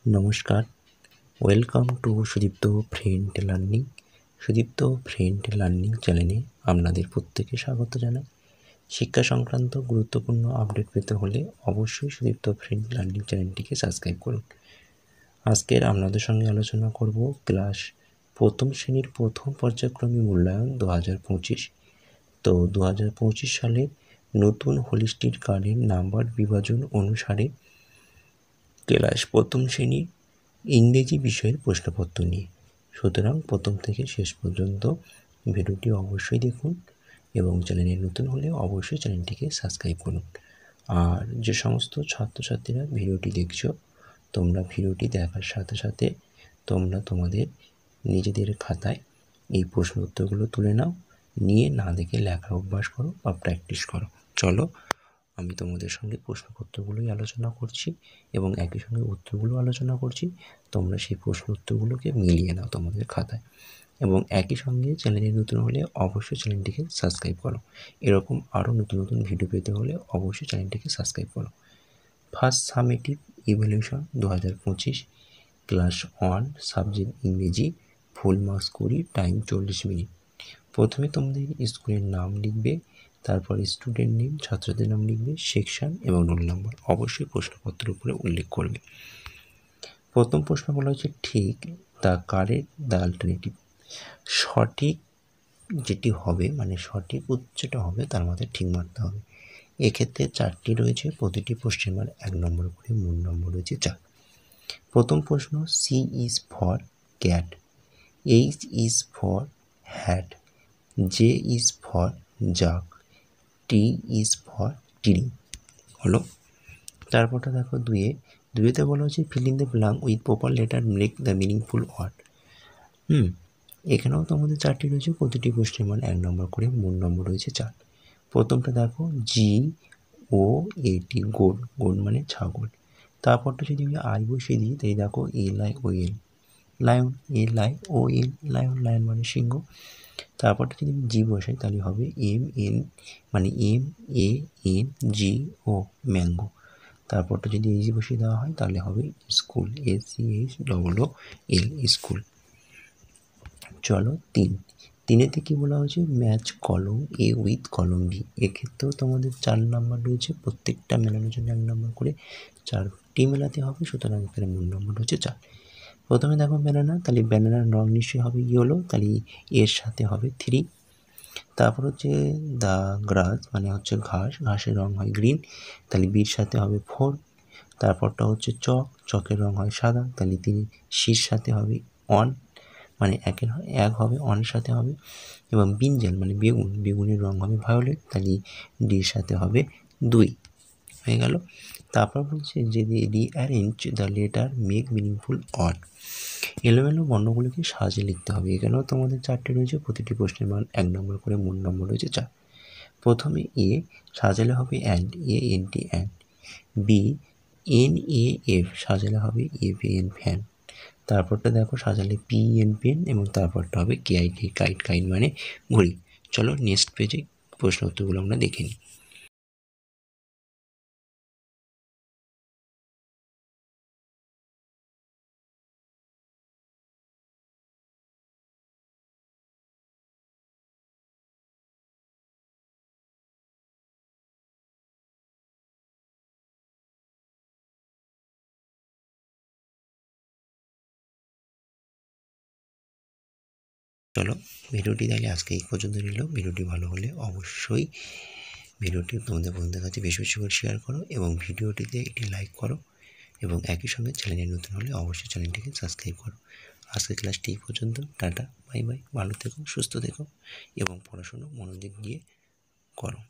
নমস্কার, welcome to Sudipta friend learning. Sudipta friend learning চ্যানেলে আপনাদের প্রত্যেকে স্বাগত জানাই। শিক্ষা সংক্রান্ত গুরুত্বপূর্ণ আপডেট পেতে হলে অবশ্যই সুদীপ্ত ফ্রেন্ড লার্নিং চ্যানেলটিকে সাবস্ক্রাইব করুন। আজকের আপনাদের সঙ্গে আলোচনা করব ক্লাস প্রথম শ্রেণীর প্রথম পর্যায়ক্রমিক মূল্যায়ন 2025। তো 2025 সালে নতুন হোলিস্টিক কার্ডের নাম্বার বিভাজন অনুসারে ক্লাস প্রথম শ্রেণীর ইংরেজি বিষয়ের প্রশ্নপত্র নিয়ে। সুতরাং প্রথম থেকে শেষ পর্যন্ত ভিডিওটি অবশ্যই দেখুন এবং চ্যানেলে নতুন হলে অবশ্যই চ্যানেলটিকে সাবস্ক্রাইব করুন। আর যে সমস্ত ছাত্রছাত্রীরা ভিডিওটি দেখছো, তোমরা ভিডিওটি দেখার সাথে সাথে তোমরা তোমাদের নিজেদের খাতায় এই প্রশ্ন উত্তরগুলো তুলে নাও, নিয়ে না দেখে লেখার অভ্যাস করো বা প্র্যাকটিস করো। চলো, আমি তোমাদের সঙ্গে প্রশ্নপত্রগুলোই আলোচনা করছি এবং একই সঙ্গে উত্তরগুলো আলোচনা করছি। তোমরা সেই প্রশ্ন উত্তরগুলোকে মিলিয়ে নাও তোমাদের খাতায় এবং একই সঙ্গে চ্যানেলে নতুন হলে অবশ্যই চ্যানেলটিকে সাবস্ক্রাইব করো। এরকম আরও নতুন নতুন ভিডিও পেতে হলে অবশ্যই চ্যানেলটিকে সাবস্ক্রাইব করো। First summative evaluation 2025, class 1, subject ইংরেজি, ফুল মার্কস 20, টাইম 40 মিনিট। প্রথমে তোমাদের স্কুলের নাম লিখবে, তারপর স্টুডেন্ট নেম, ছাত্রদের নাম লিখবে, সেকশন এবং রোল নাম্বার অবশ্যই প্রশ্নপত্রের উপরে উল্লেখ করবে। প্রথম প্রশ্ন বলা হচ্ছে ঠিক দ্য কারেক্ট দ্য অল্টারনেটিভ। সঠিক যেটি হবে, মানে সঠিক উত্তরটা হবে তার মধ্যে ঠিক মারতে হবে। এক্ষেত্রে 4টি রয়েছে, প্রতিটি প্রশ্নের মান 1 নম্বর করে, মোট নম্বর রয়েছে 4। প্রথম প্রশ্ন, C is for cat, H is for hat, J is for jug, T is for tree. হলো। তারপরটা দেখো দুইতে বলা হচ্ছে fill in the blank with proper letter make the meaningful word. এখানেও তোমাদের 4টি রয়েছে, প্রতিটি প্রশ্নের মান 1 নম্বর করে, মোট নম্বর রয়েছে 4। প্রথমটা দেখো GOAT, গোট, গোট মানে ছাগল। তারপরটা যদি আমি আই বসিয়ে দিই তাই দেখো LION, lion, LION, lion, lion মানে সিংহ। তারপরটা যদি আমি জি বসাই তাহলে হবে MN মানে MANGO, ম্যাঙ্গো। তারপরটা যদি এইচ বসিয়ে দেওয়া হয় তাহলে হবে স্কুল, SCHOOL, স্কুল। চলো, তিনেতে কি বলা হয়েছে, ম্যাচ কলম A উইথ কলম B। এক্ষেত্রেও তোমাদের 4 নাম্বার রয়েছে, প্রত্যেকটা মেলানোর জন্য 1 নম্বর করে, 4টি মেলাতে হবে, সুতরাং এখানে মোট নম্বর হচ্ছে 4। প্রথমে দেখো ব্যানানা, তাহলে ব্যানানার রং নিশ্চয়ই হবে ইয়েলো, তাহলে এর সাথে হবে 3। তারপর হচ্ছে দ্য গ্রাস মানে হচ্ছে ঘাস, ঘাসের রং হয় গ্রিন, তাহলে বির সাথে হবে 4। তারপরটা হচ্ছে চকের রং হয় সাদা, তাহলে সির সাথে হবে 1, মানে 1 হবে, 1-এর সাথে হবে। এবং ব্রিঞ্জাল মানে বেগুন, বেগুনের রং হবে ভায়োলেট, তাহলে ডির সাথে হবে 2 হয়ে গেল। তারপর বলছে যে rearrange the letter make meaningful word. এলোমেলো বর্ণগুলিকে সাজিয়ে লিখতে হবে। এখানেও তোমাদের 4টি রয়েছে, প্রতিটি প্রশ্নের মান 1 নম্বর করে, মোট নম্বর রয়েছে 4। প্রথমে এ সাজালে হবে ant, ANT ant. B NAF সাজালে হবে FAN ফ্যান। তারপরটা দেখো সাজালে PN পেন এবং তারপরটা হবে KIT কাইট, কাইট মানে ঘড়ি। চলো নেক্সট পেজে প্রশ্ন উত্তরগুলো আমরা দেখে নিই। চলো, ভিডিওটি তাহলে আজকে এই পর্যন্ত নিল। ভিডিওটি ভালো হলে অবশ্যই ভিডিওটি তোমাদের বন্ধুদের কাছে বেশি বেশি করে শেয়ার করো এবং ভিডিওটিতে একটি লাইক করো এবং একই সঙ্গে চ্যানেলে নতুন হলে অবশ্যই চ্যানেলটিকে সাবস্ক্রাইব করো। আজকের ক্লাসটি এই পর্যন্ত। টাটা, বাই বাই, ভালো থেকো, সুস্থ থেকো এবং পড়াশুনো মনোযোগ দিয়ে করো।